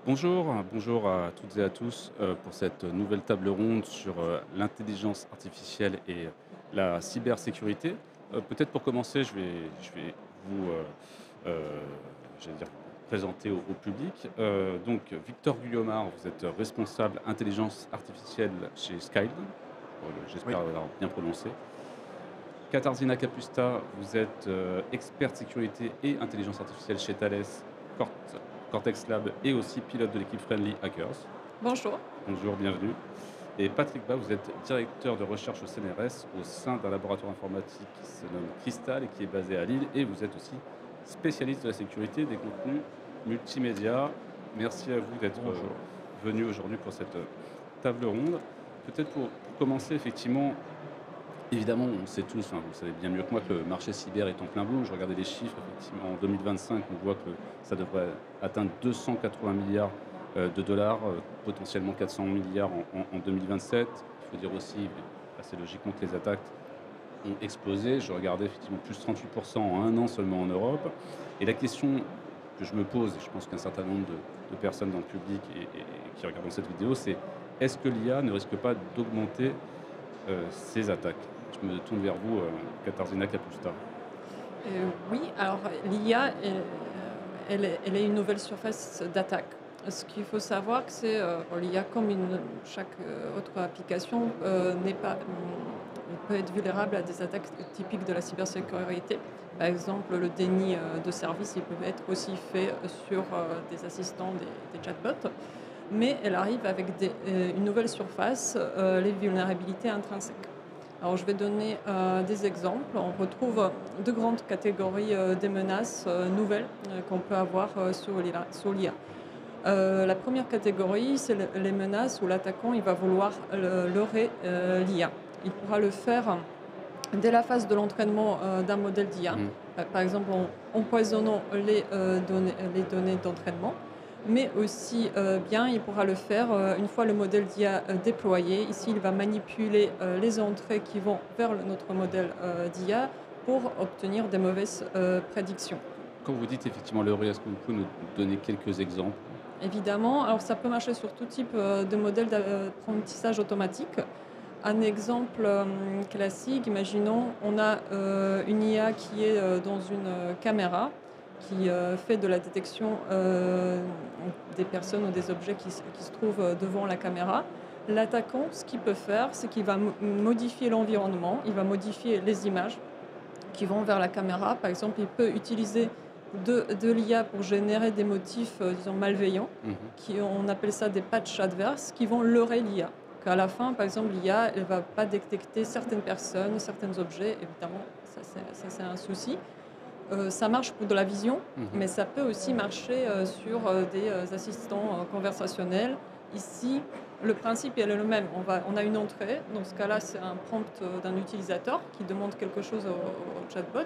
Bonjour à toutes et à tous pour cette nouvelle table ronde sur l'intelligence artificielle et la cybersécurité. Peut-être pour commencer, je vais vous j'allais dire, présenter au public. Donc, Victor Guillaumard, vous êtes responsable intelligence artificielle chez Skyline. Oui, J'espère l'avoir bien prononcé. Katarzyna Kapusta, vous êtes experte sécurité et intelligence artificielle chez Thales, Cort- Cortex Lab et aussi pilote de l'équipe Friendly Hackers. Bonjour. Bonjour, bienvenue. Et Patrick Bas, vous êtes directeur de recherche au CNRS au sein d'un laboratoire informatique qui se nomme Crystal et qui est basé à Lille. Et vous êtes aussi spécialiste de la sécurité des contenus multimédia. Merci à vous d'être bonjour. venu aujourd'hui pour cette table ronde. Peut-être pour commencer, effectivement, évidemment, on sait tous, enfin, vous le savez bien mieux que moi, que le marché cyber est en plein boom. Je regardais les chiffres, effectivement, en 2025, on voit que ça devrait atteindre 280 milliards de dollars, potentiellement 400 milliards en 2027. Il faut dire aussi, assez logiquement, que les attaques ont explosé. Je regardais effectivement plus 38% en un an seulement en Europe. Et la question que je me pose, et je pense qu'un certain nombre de personnes dans le public et qui regardent cette vidéo, c'est est-ce que l'IA ne risque pas d'augmenter ces attaques? Je me tourne vers vous, Katarzyna Kapusta. Oui, alors l'IA, elle est une nouvelle surface d'attaque. Ce qu'il faut savoir, que c'est l'IA, comme chaque autre application, n'est pas, peut être vulnérable à des attaques typiques de la cybersécurité. Par exemple, le déni de service, il peut être aussi fait sur des assistants, des chatbots. Mais elle arrive avec une nouvelle surface, les vulnérabilités intrinsèques. Alors je vais donner des exemples. On retrouve deux grandes catégories des menaces nouvelles qu'on peut avoir sur l'IA. La première catégorie, c'est les menaces où l'attaquant il va vouloir leurrer l'IA. Il pourra le faire dès la phase de l'entraînement d'un modèle d'IA, Mmh. par exemple en empoisonnant les données d'entraînement, mais aussi bien il pourra le faire une fois le modèle d'IA déployé. Ici, il va manipuler les entrées qui vont vers notre modèle d'IA pour obtenir des mauvaises prédictions. Quand vous dites effectivement leurrer, est-ce que vous pouvez nous donner quelques exemples? Évidemment, alors ça peut marcher sur tout type de modèle d'apprentissage automatique. Un exemple classique, imaginons, on a une IA qui est dans une caméra qui fait de la détection des personnes ou des objets qui se trouvent devant la caméra. L'attaquant, ce qu'il peut faire, c'est qu'il va modifier l'environnement, il va modifier les images qui vont vers la caméra. Par exemple, il peut utiliser de l'IA pour générer des motifs, disons, malveillants, Mmh. on appelle ça des patchs adverses, qui vont leurrer l'IA. Qu'à la fin, par exemple, l'IA, elle ne va pas détecter certaines personnes, certains objets. Évidemment, ça c'est un souci. Ça marche pour de la vision, Mmh. mais ça peut aussi marcher sur des assistants conversationnels. Ici, le principe est le même. On a une entrée. Dans ce cas-là, c'est un prompt d'un utilisateur qui demande quelque chose au chatbot.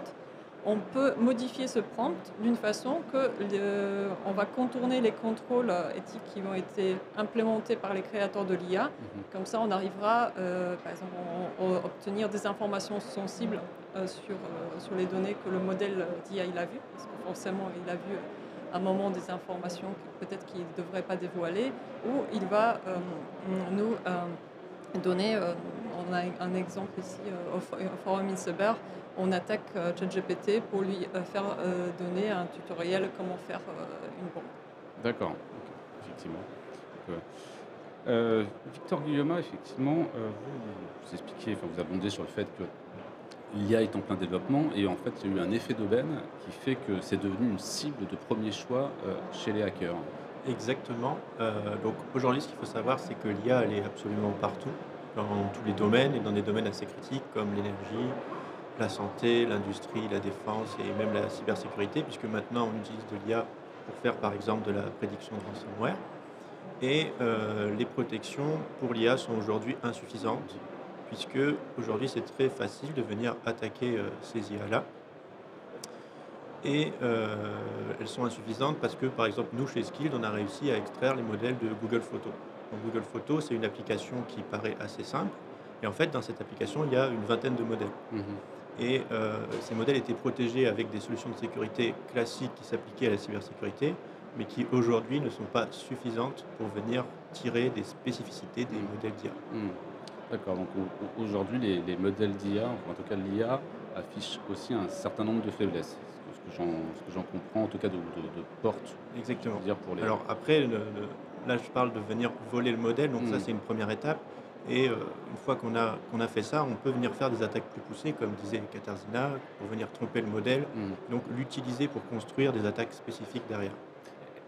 On peut modifier ce prompt d'une façon que on va contourner les contrôles éthiques qui ont été implémentés par les créateurs de l'IA. Mmh. Comme ça, on arrivera, par exemple, à obtenir des informations sensibles sur les données que le modèle d'IA il a vues. Parce que forcément, il a vu à un moment des informations peut-être qu'il ne devrait pas dévoiler, ou il va nous donner, on a un exemple ici au Forum InCyber, on attaque ChatGPT pour lui faire donner un tutoriel comment faire une bombe. D'accord, OK, effectivement. Donc, Victor Guillemin, effectivement, vous expliquiez, enfin vous abondez sur le fait que l'IA est en plein développement et en fait, il y a eu un effet d'aubaine qui fait que c'est devenu une cible de premier choix, chez les hackers. Exactement. Donc aujourd'hui, ce qu'il faut savoir, c'est que l'IA, elle est absolument partout, dans tous les domaines et dans des domaines assez critiques comme l'énergie, la santé, l'industrie, la défense et même la cybersécurité, puisque maintenant on utilise de l'IA pour faire par exemple de la prédiction de ransomware. Et les protections pour l'IA sont aujourd'hui insuffisantes, puisque aujourd'hui c'est très facile de venir attaquer ces IA-là. Et elles sont insuffisantes parce que, par exemple, nous, chez Skilled, on a réussi à extraire les modèles de Google Photos. Donc Google Photos, c'est une application qui paraît assez simple et en fait, dans cette application, il y a une vingtaine de modèles Mmh. et ces modèles étaient protégés avec des solutions de sécurité classiques qui s'appliquaient à la cybersécurité, mais qui aujourd'hui ne sont pas suffisantes pour venir tirer des spécificités des Mmh. modèles d'IA. Mmh. D'accord, donc aujourd'hui, les modèles d'IA, enfin, en tout cas l'IA, affichent aussi un certain nombre de faiblesses. Ce que j'en comprends, en tout cas de portes, je Exactement. veux dire pour les... Alors après, là, je parle de venir voler le modèle, donc ça, Mmh. c'est une première étape. Et une fois qu'on a fait ça, on peut venir faire des attaques plus poussées, comme disait Katarzyna, pour venir tromper le modèle, Mmh. donc l'utiliser pour construire des attaques spécifiques derrière.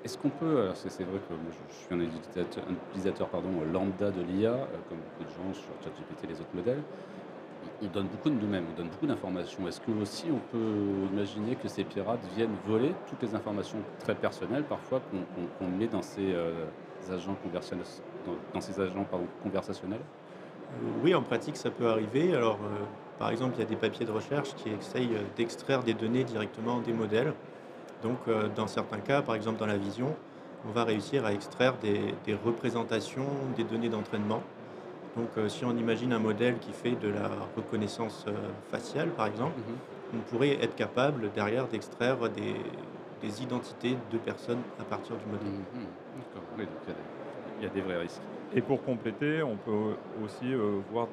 Est-ce qu'on peut, alors c'est vrai que moi je suis un utilisateur pardon, lambda de l'IA, comme beaucoup de gens sur ChatGPT et les autres modèles. On donne beaucoup de nous-mêmes, on donne beaucoup d'informations. Est-ce que aussi on peut imaginer que ces pirates viennent voler toutes les informations très personnelles parfois qu'on met dans ces agents conversationnels, dans ces agents pardon, conversationnels? Oui, en pratique, ça peut arriver. Alors, par exemple, il y a des papiers de recherche qui essayent d'extraire des données directement des modèles. Donc, dans certains cas, par exemple dans la vision, on va réussir à extraire des représentations des données d'entraînement. Donc, si on imagine un modèle qui fait de la reconnaissance faciale, par exemple, Mmh. on pourrait être capable derrière d'extraire des identités de personnes à partir du modèle. Mmh. D'accord, oui, donc il y a des vrais risques. Et pour compléter, on peut aussi voir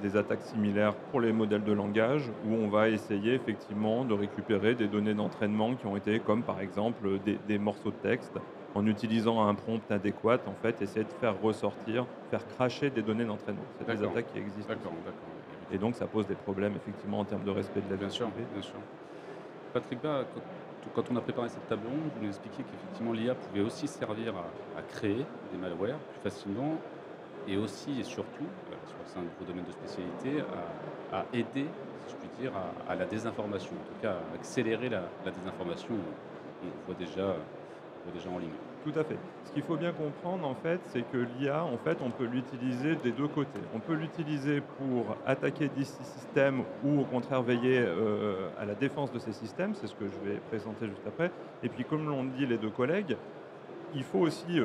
des attaques similaires pour les modèles de langage, où on va essayer effectivement de récupérer des données d'entraînement qui ont été, comme par exemple des morceaux de texte, en utilisant un prompt adéquat, en fait, essayer de faire ressortir, faire cracher des données d'entraînement. C'est des D'accord, attaques qui existent d'accord, aussi. d'accord. Et donc ça pose des problèmes effectivement en termes de respect de la Bien vie sûr, privée. bien sûr. Patrick Bas, quand on a préparé cette table ronde, vous nous expliquiez qu'effectivement l'IA pouvait aussi servir à créer des malwares plus facilement et aussi et surtout, je crois que c'est un de vos domaines de spécialité, à aider, si je puis dire, à la désinformation, en tout cas à accélérer la désinformation. On voit déjà en ligne. Tout à fait. Ce qu'il faut bien comprendre, en fait, c'est que l'IA, en fait, on peut l'utiliser des deux côtés. On peut l'utiliser pour attaquer des systèmes ou, au contraire, veiller à la défense de ces systèmes. C'est ce que je vais présenter juste après. Et puis, comme l'ont dit les deux collègues, il faut aussi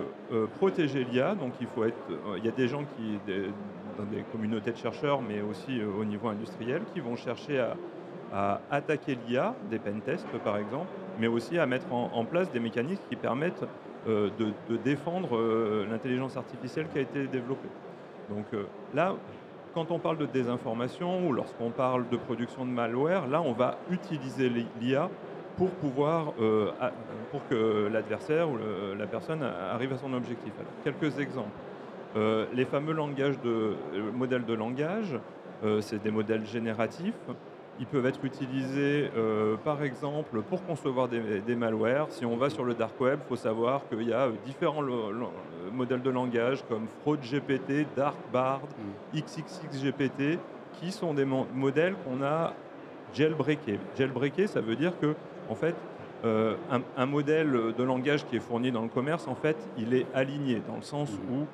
protéger l'IA. Donc, il y a des gens dans des communautés de chercheurs, mais aussi au niveau industriel, qui vont chercher à attaquer l'IA, des pentests par exemple, mais aussi à mettre en place des mécanismes qui permettent de défendre l'intelligence artificielle qui a été développée. Donc là, quand on parle de désinformation ou lorsqu'on parle de production de malware, là, on va utiliser l'IA pour pouvoir, pour que l'adversaire ou la personne arrive à son objectif. Alors, quelques exemples. Les fameux modèles de langage, c'est des modèles génératifs. Ils peuvent être utilisés, par exemple, pour concevoir des malwares. Si on va sur le dark web, il faut savoir qu'il y a différents modèles de langage comme FraudGPT, DarkBard, Mmh. XXXGPT, qui sont des modèles qu'on a jailbreakés. Jailbreaké, ça veut dire que, en fait, un modèle de langage qui est fourni dans le commerce, en fait, il est aligné dans le sens Mmh. où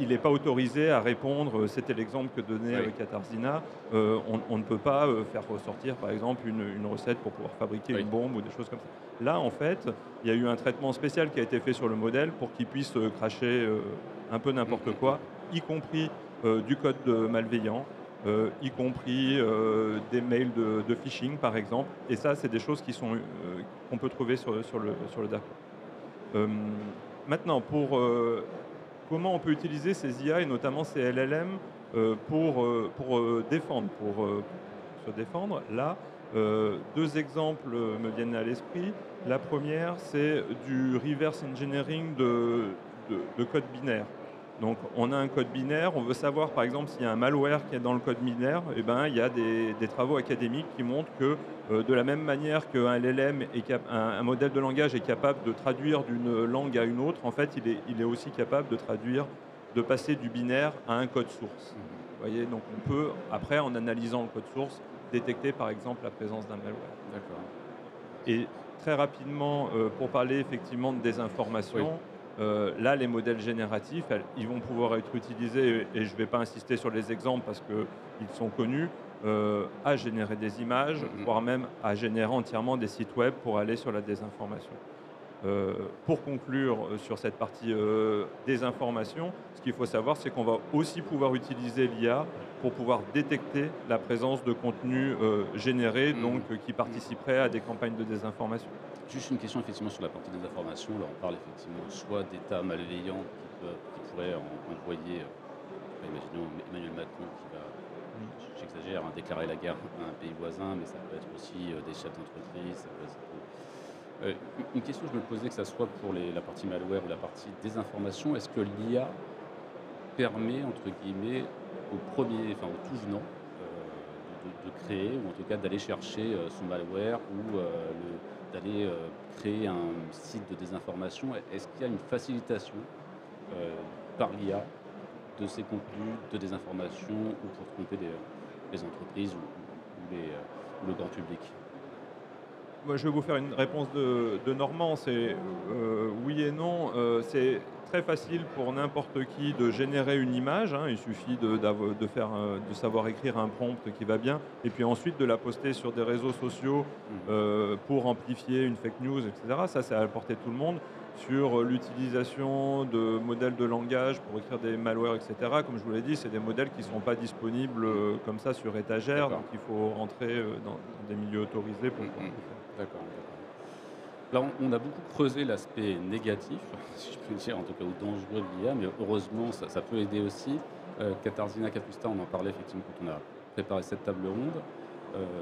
il n'est pas autorisé à répondre, c'était l'exemple que donnait Oui. Katarzyna, on ne peut pas faire ressortir par exemple une recette pour pouvoir fabriquer Oui. une bombe ou des choses comme ça. Là en fait, il y a eu un traitement spécial qui a été fait sur le modèle pour qu'il puisse cracher un peu n'importe Mmh. quoi, y compris du code malveillant, y compris des mails de phishing par exemple. Et ça, c'est des choses qu'on peut trouver sur le dark web. Maintenant, comment on peut utiliser ces IA et notamment ces LLM pour se défendre. Là, deux exemples me viennent à l'esprit. La première, c'est du reverse engineering de code binaire. Donc, on a un code binaire, on veut savoir par exemple s'il y a un malware qui est dans le code binaire. Eh ben, il y a des travaux académiques qui montrent que de la même manière qu'un LLM, un modèle de langage est capable de traduire d'une langue à une autre, en fait, il est aussi capable de passer du binaire à un code source. Mmh. Vous voyez, donc on peut, après, en analysant le code source, détecter par exemple la présence d'un malware. D'accord. Et très rapidement, pour parler effectivement de désinformation, là, les modèles génératifs, ils vont pouvoir être utilisés, et je ne vais pas insister sur les exemples parce qu'ils sont connus, à générer des images, Mmh. voire même à générer entièrement des sites web pour aller sur la désinformation. Pour conclure sur cette partie désinformation, ce qu'il faut savoir, c'est qu'on va aussi pouvoir utiliser l'IA pour pouvoir détecter la présence de contenu généré, donc qui participerait à des campagnes de désinformation. Juste une question effectivement sur la partie des informations. Là, on parle effectivement soit d'États malveillants qui pourraient envoyer, imaginons Emmanuel Macron qui va, j'exagère, déclarer la guerre à un pays voisin, mais ça peut être aussi des chefs d'entreprise. Une question que je me posais, que ce soit pour la partie malware ou la partie désinformation, est-ce que l'IA permet, entre guillemets, au tout venant, de créer, ou en tout cas d'aller chercher son malware ou d'aller créer un site de désinformation? Est-ce qu'il y a une facilitation par l'IA de ces contenus de désinformation ou pour tromper les entreprises ou le grand public? Moi, je vais vous faire une réponse de Normand. C'est oui et non. C'est très facile pour n'importe qui de générer une image. Il suffit de savoir écrire un prompt qui va bien, et puis ensuite de la poster sur des réseaux sociaux pour amplifier une fake news, etc. Ça, c'est à la portée de tout le monde. Sur l'utilisation de modèles de langage pour écrire des malwares, etc. Comme je vous l'ai dit, c'est des modèles qui ne sont pas disponibles comme ça sur étagère, D'accord. donc il faut rentrer dans des milieux autorisés pour pouvoir le faire. D'accord. Là, on a beaucoup creusé l'aspect négatif, si je peux dire, en tout cas, ou dangereux de l'IA, mais heureusement, ça peut aider aussi. Katarzyna Kapusta, on en parlait effectivement quand on a préparé cette table ronde,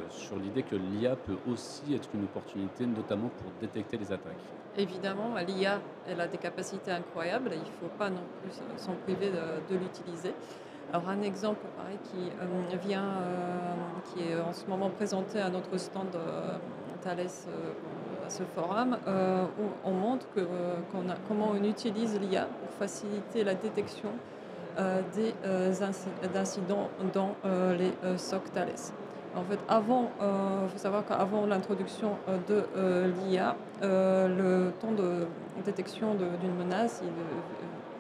sur l'idée que l'IA peut aussi être une opportunité, notamment pour détecter les attaques. Évidemment, l'IA, elle a des capacités incroyables et il ne faut pas non plus s'en priver de l'utiliser. Alors un exemple pareil qui est en ce moment présenté à notre stand Thales à ce forum, où on montre comment on utilise l'IA pour faciliter la détection d'incidents dans les SOC Thales. En fait, faut savoir qu'avant l'introduction de l'IA, le temps de détection d'une menace,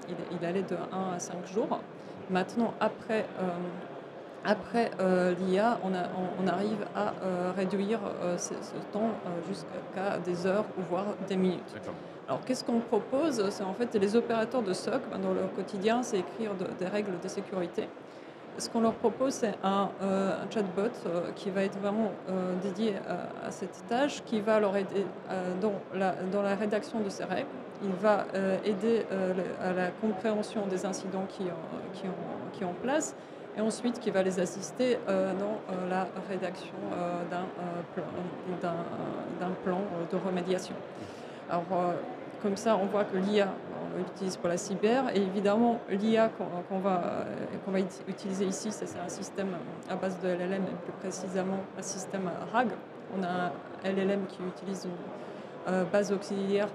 il allait de 1 à 5 jours. Maintenant, après l'IA, on arrive à réduire ce temps jusqu'à des heures ou voire des minutes. D'accord. Alors, qu'est-ce qu'on propose? C'est en fait les opérateurs de SOC, dans leur quotidien, c'est écrire des règles de sécurité. Ce qu'on leur propose, c'est un chatbot qui va être vraiment dédié à cette tâche, qui va leur aider dans la rédaction de ces règles. Il va aider à la compréhension des incidents qui sont en place, et ensuite qui va les assister dans la rédaction d'un plan de remédiation. Alors, comme ça, on voit que l'IA, on l'utilise pour la cyber, et évidemment, l'IA qu'on va utiliser ici, c'est un système à base de LLM, et plus précisément un système RAG. On a un LLM qui utilise une base auxiliaire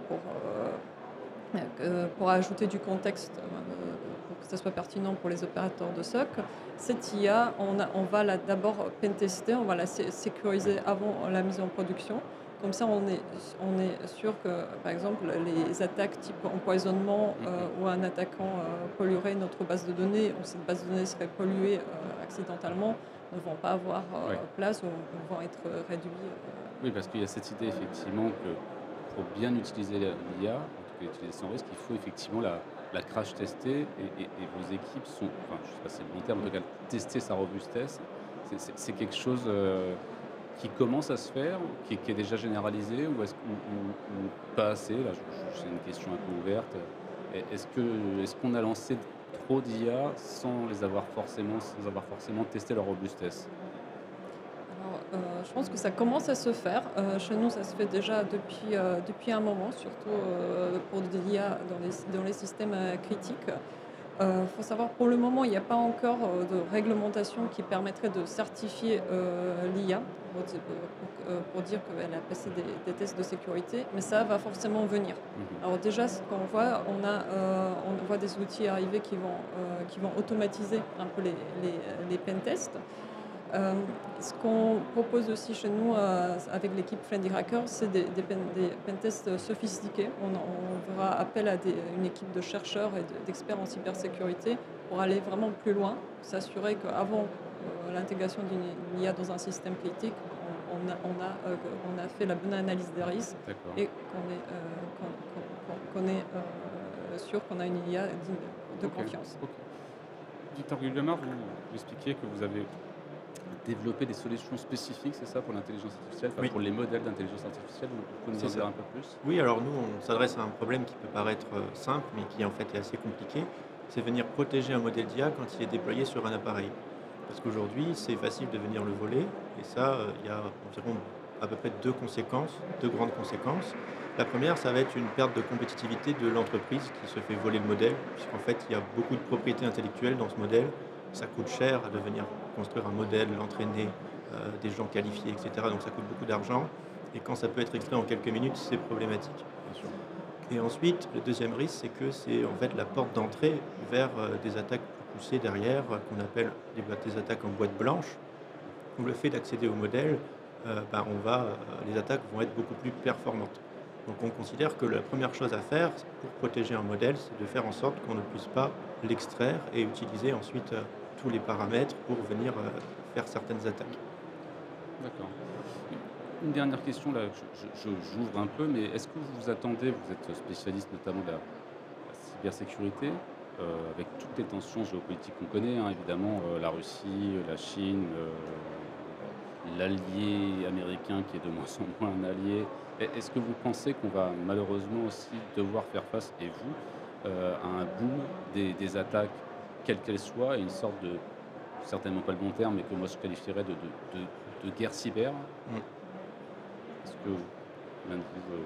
pour ajouter du contexte, pour que ça soit pertinent pour les opérateurs de SOC. Cette IA, on va d'abord pentester, on va la sécuriser avant la mise en production. Comme ça, on est sûr que, par exemple, les attaques type empoisonnement ou un attaquant polluerait notre base de données, ou cette base de données serait polluée accidentellement, ne vont pas avoir place ou vont être réduits. Oui, parce qu'il y a cette idée effectivement que pour bien utiliser l'IA, en tout cas utiliser sans risque, il faut effectivement la crash tester, et vos équipes sont, enfin je ne sais pas si c'est le bon terme, en tout cas tester sa robustesse. C'est quelque chose qui commence à se faire, qui est déjà généralisé, ou pas assez? Là, c'est une question un peu ouverte. Est-ce qu'on a lancé trop d'IA sans avoir forcément testé leur robustesse? Alors, je pense que ça commence à se faire. Chez nous, ça se fait déjà depuis un moment, surtout pour de l'IA dans les systèmes critiques. Faut savoir, pour le moment, il n'y a pas encore de réglementation qui permettrait de certifier l'IA pour dire qu'elle a passé des tests de sécurité, mais ça va forcément venir. Alors déjà, ce qu'on voit, on voit des outils arriver qui vont automatiser un peu les pentests. Ce qu'on propose aussi chez nous avec l'équipe Friendly Hackers, c'est des pentests sophistiqués. On fera appel à une équipe de chercheurs et d'experts en cybersécurité pour aller vraiment plus loin, s'assurer qu'avant l'intégration d'une IA dans un système critique, on a fait la bonne analyse des risques et qu'on est sûr qu'on a une IA digne de confiance. Victor Guillemard, vous expliquiez que vous avez développé des solutions spécifiques, c'est ça, pour l'intelligence artificielle, enfin, Oui. pour les modèles d'intelligence artificielle. Vous pouvez nous en C'est dire ça. un peu plus? Oui, alors nous, on s'adresse à un problème qui peut paraître simple, mais qui en fait est assez compliqué. C'est venir protéger un modèle d'IA quand il est déployé sur un appareil. Parce qu'aujourd'hui, c'est facile de venir le voler, et ça, il y a environ à peu près deux conséquences, deux grandes conséquences. La première, ça va être une perte de compétitivité de l'entreprise qui se fait voler le modèle, puisqu'en fait, il y a beaucoup de propriété intellectuelle dans ce modèle. Ça coûte cher de venir construire un modèle, l'entraîner, des gens qualifiés, etc. Donc ça coûte beaucoup d'argent. Et quand ça peut être extrait en quelques minutes, c'est problématique. Bien sûr. Et ensuite, le deuxième risque, c'est que c'est en fait la porte d'entrée vers des attaques plus poussées derrière, qu'on appelle des attaques en boîte blanche, où le fait d'accéder au modèle, les attaques vont être beaucoup plus performantes. Donc on considère que la première chose à faire pour protéger un modèle, c'est de faire en sorte qu'on ne puisse pas l'extraire et utiliser ensuite tous les paramètres pour venir faire certaines attaques. D'accord. Une dernière question, là, j'ouvre un peu, mais est-ce que vous vous attendez, vous êtes spécialiste notamment de la cybersécurité, avec toutes les tensions géopolitiques qu'on connaît, hein, évidemment, la Russie, la Chine, l'allié américain qui est de moins en moins un allié. Est-ce que vous pensez qu'on va malheureusement aussi devoir faire face, et vous, à un boom des attaques, quelles qu'elles soient, et une sorte de, certainement pas le bon terme, mais que moi je qualifierais de guerre cyber? Mm. Est-ce que l'un de vous,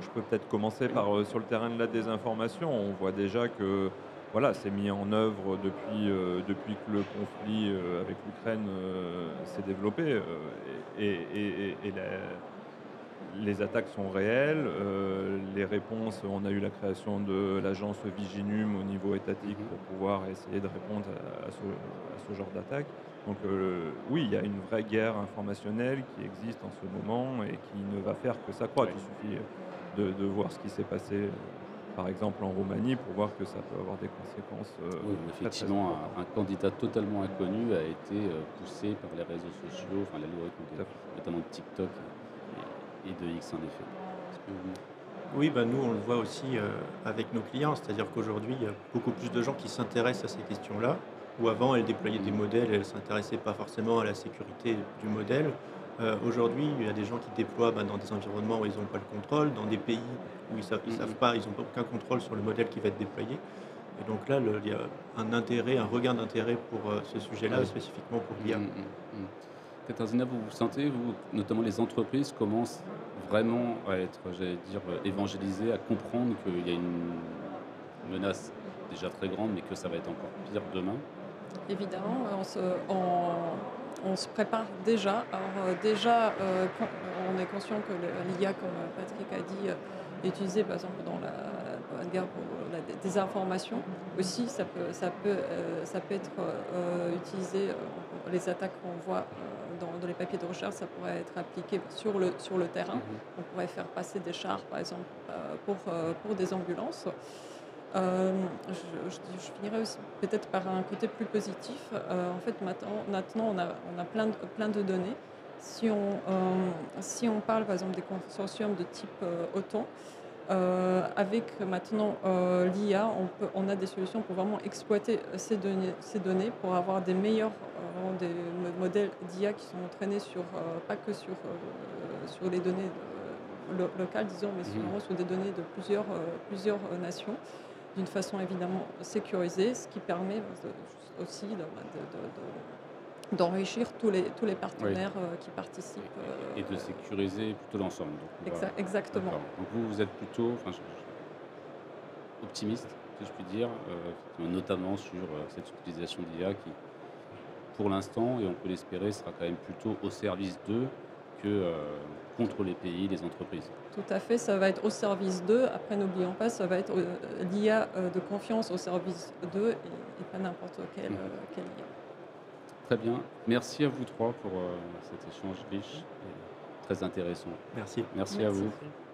Je peux peut-être commencer par sur le terrain de la désinformation. On voit déjà que voilà, c'est mis en œuvre depuis que le conflit avec l'Ukraine s'est développé les attaques sont réelles. Les réponses, on a eu la création de l'agence Viginum au niveau étatique pour pouvoir essayer de répondre à ce genre d'attaque. Donc oui, il y a une vraie guerre informationnelle qui existe en ce moment et qui ne va faire que s'accroître. Oui. Il suffit de voir ce qui s'est passé, par exemple en Roumanie, pour voir que ça peut avoir des conséquences. oui, où très, très effectivement, importantes. un candidat totalement inconnu a été poussé par les réseaux sociaux, enfin l'algorithme, Tout à fait. notamment de TikTok et de X en effet. Est-ce que Oui, bah, nous, on le voit aussi avec nos clients, c'est-à-dire qu'aujourd'hui, il y a beaucoup plus de gens qui s'intéressent à ces questions-là, où avant, elles déployaient des modèles et elles ne s'intéressaient pas forcément à la sécurité du modèle. Aujourd'hui, il y a des gens qui déploient dans des environnements où ils n'ont pas le contrôle, dans des pays où ils savent pas, ils n'ont aucun contrôle sur le modèle qui va être déployé. Et donc là, il y a un intérêt, un regain d'intérêt pour ce sujet-là, Oui. spécifiquement pour l'IA. Katarzyna, vous sentez, vous, notamment les entreprises commencent vraiment à être, j'allais dire, évangélisées, à comprendre qu'il y a une menace déjà très grande, mais que ça va être encore pire demain? Évidemment, on se prépare déjà. Alors on est conscient que l'IA, comme Patrick a dit, est utilisée par exemple dans la guerre pour la désinformation. Aussi, ça peut être utilisé, les attaques qu'on voit dans les papiers de recherche, ça pourrait être appliqué sur le terrain. On pourrait faire passer des chars, par exemple, pour des ambulances. Je finirais aussi peut-être par un côté plus positif. En fait, maintenant on a plein de données. Si on parle par exemple des consortiums de type OTAN, avec maintenant l'IA, on a des solutions pour vraiment exploiter ces données pour avoir des meilleurs modèles d'IA qui sont entraînés pas que sur les données locales, disons, mais vraiment sur des données de plusieurs nations, d'une façon évidemment sécurisée, ce qui permet aussi d'enrichir tous les partenaires qui participent. Et de sécuriser plutôt l'ensemble. Donc, Exactement. d'accord. Donc vous êtes plutôt optimiste, si je puis dire, notamment sur cette utilisation d'IA qui, pour l'instant, et on peut l'espérer, sera quand même plutôt au service d'eux que contre les pays, les entreprises. Tout à fait, ça va être au service d'eux. Après, n'oublions pas, ça va être l'IA de confiance au service d'eux et pas n'importe quelle IA. Très bien. Merci à vous trois pour cet échange riche et très intéressant. Merci. Merci à vous. Merci.